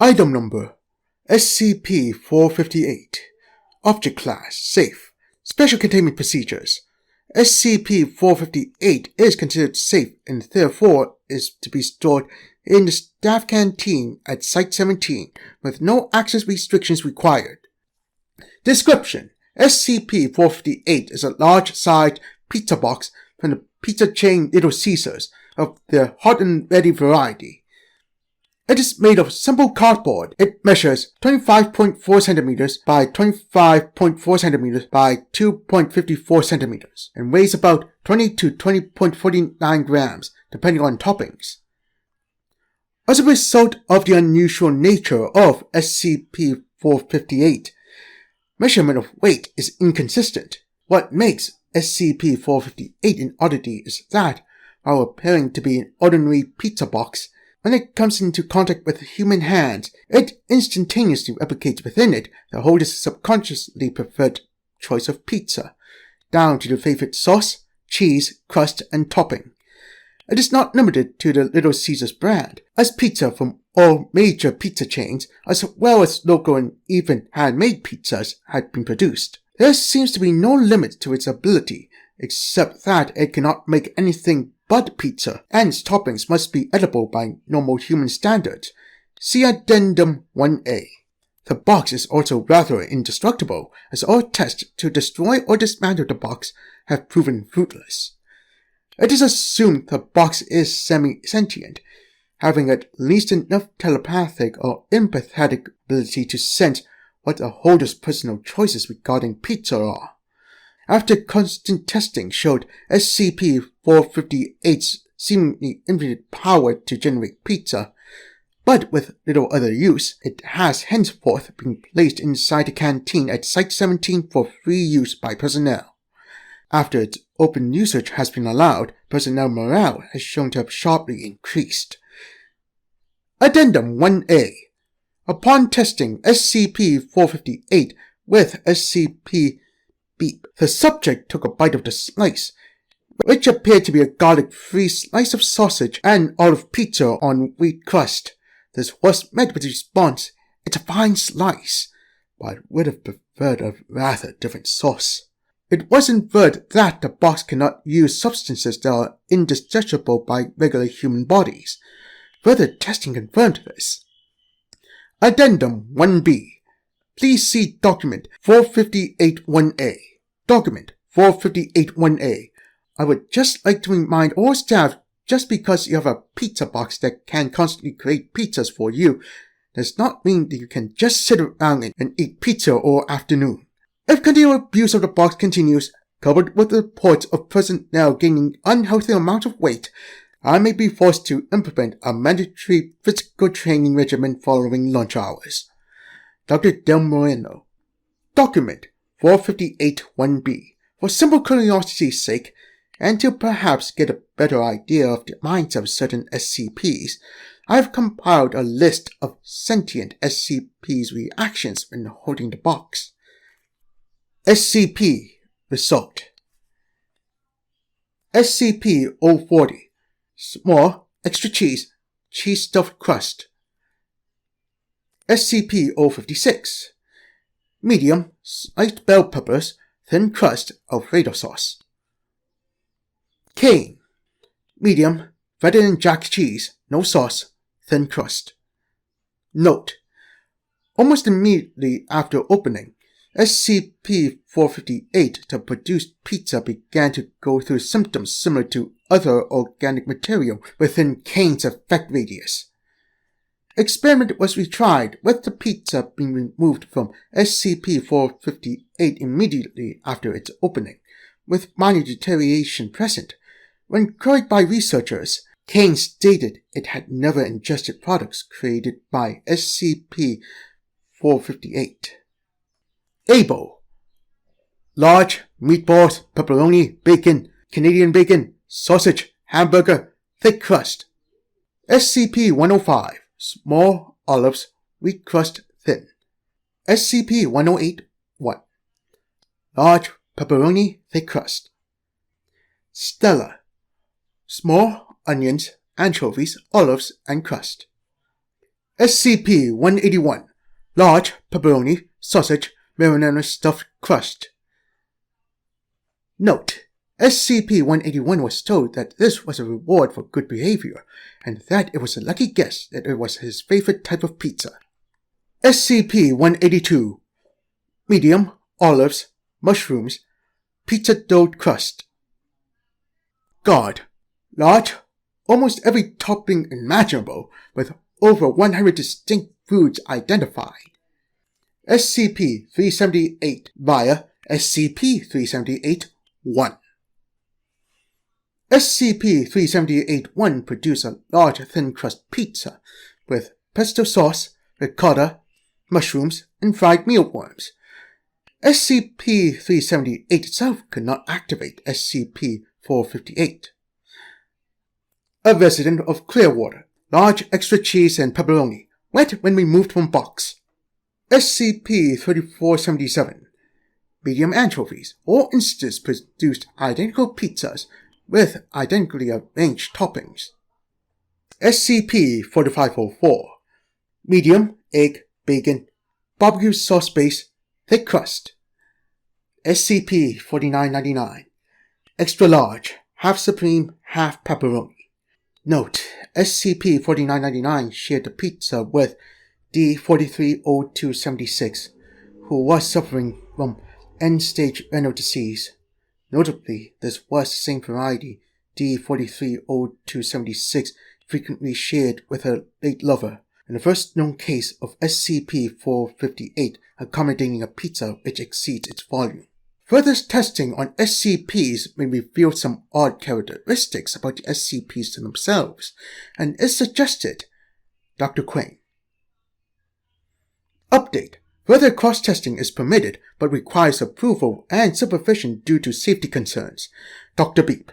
Item Number SCP-458 Object Class Safe Special Containment Procedures SCP-458 is considered safe and therefore is to be stored in the staff canteen at Site-17 with no access restrictions required. Description: SCP-458 is a large-sized pizza box from the pizza chain Little Caesars of the hot and ready variety. It is made of simple cardboard. It measures 25.4 cm by 25.4 cm by 2.54 cm and weighs about 20 to 20.49 grams, depending on toppings. As a result of the unusual nature of SCP-458, measurement of weight is inconsistent. What makes SCP-458 an oddity is that, while appearing to be an ordinary pizza box, when it comes into contact with human hands, it instantaneously replicates within it the holder's subconsciously preferred choice of pizza, down to the favorite sauce, cheese, crust, and topping. It is not limited to the Little Caesars brand, as pizza from all major pizza chains, as well as local and even handmade pizzas, had been produced. There seems to be no limit to its ability, except that it cannot make anything but pizza, and its toppings must be edible by normal human standards. See Addendum 1A. The box is also rather indestructible, as all tests to destroy or dismantle the box have proven fruitless. It is assumed the box is semi-sentient, having at least enough telepathic or empathetic ability to sense what the holder's personal choices regarding pizza are. After constant testing showed SCP-458's seemingly infinite power to generate pizza, but with little other use, it has henceforth been placed inside the canteen at Site-17 for free use by personnel. After its open usage has been allowed, personnel morale has shown to have sharply increased. Addendum 1A. Upon testing SCP-458 with SCP-Beep, the subject took a bite of the slice, which appeared to be a garlic-free slice of sausage and olive pizza on wheat crust. This was met with the response, "It's a fine slice," but would have preferred a rather different sauce. It was inferred that the box cannot use substances that are indigestible by regular human bodies. Further testing confirmed this. Addendum 1B. Please see Document 458-1A. Document 458-1A. I would just like to remind all staff, just because you have a pizza box that can constantly create pizzas for you, does not mean that you can just sit around and eat pizza all afternoon. If continual abuse of the box continues, coupled with reports of personnel gaining unhealthy amounts of weight, I may be forced to implement a mandatory physical training regimen following lunch hours. Dr. Del Moreno. Document 458-1B. For simple curiosity's sake, and to perhaps get a better idea of the minds of certain SCPs, I have compiled a list of sentient SCPs' reactions when holding the box. SCP Result: SCP-040 Small, extra cheese, cheese stuffed crust. SCP-056 Medium, sliced bell peppers, thin crust, Alfredo sauce. Cane Medium, breaded and jack cheese, no sauce, thin crust. Note: almost immediately after opening, SCP-458, the produced pizza, began to go through symptoms similar to other organic material within Kane's effect radius. Experiment was retried with the pizza being removed from SCP-458 immediately after its opening, with minor deterioration present. When queried by researchers, Kane stated it had never ingested products created by SCP-458. Abo: large, meatballs, pepperoni, bacon, Canadian bacon, sausage, hamburger, thick crust. SCP-105 Small, olives, wheat crust, thin. SCP-108-1 Large, pepperoni, thick crust. Stella: small, onions, anchovies, olives, and crust. SCP-181 Large Pepperoni Sausage Marinara Stuffed Crust. Note: SCP-181 was told that this was a reward for good behavior, and that it was a lucky guess that it was his favorite type of pizza. SCP-182 Medium Olives Mushrooms Pizza dough crust. Guard: Large, almost every topping imaginable, with over 100 distinct foods identified. SCP-378 via SCP-378-1. SCP-378-1 produced a large thin crust pizza with pesto sauce, ricotta, mushrooms, and fried mealworms. SCP-378 itself could not activate SCP-458. A resident of Clearwater. Large extra cheese and pepperoni, wet when removed from box. SCP-3477. Medium anchovies. All instances produced identical pizzas with identically arranged toppings. SCP-4504. Medium egg, bacon, barbecue sauce base, thick crust. SCP-4999. Extra large, half supreme, half pepperoni. Note: SCP-4999 shared the pizza with D-430276, who was suffering from end-stage renal disease. Notably, this was the same variety D-430276 frequently shared with her late lover, and the first known case of SCP-458 accommodating a pizza which exceeds its volume. Further testing on SCPs may reveal some odd characteristics about the SCPs themselves, and is suggested. Dr. Crane. Update: further cross-testing is permitted, but requires approval and supervision due to safety concerns. Dr. Beep.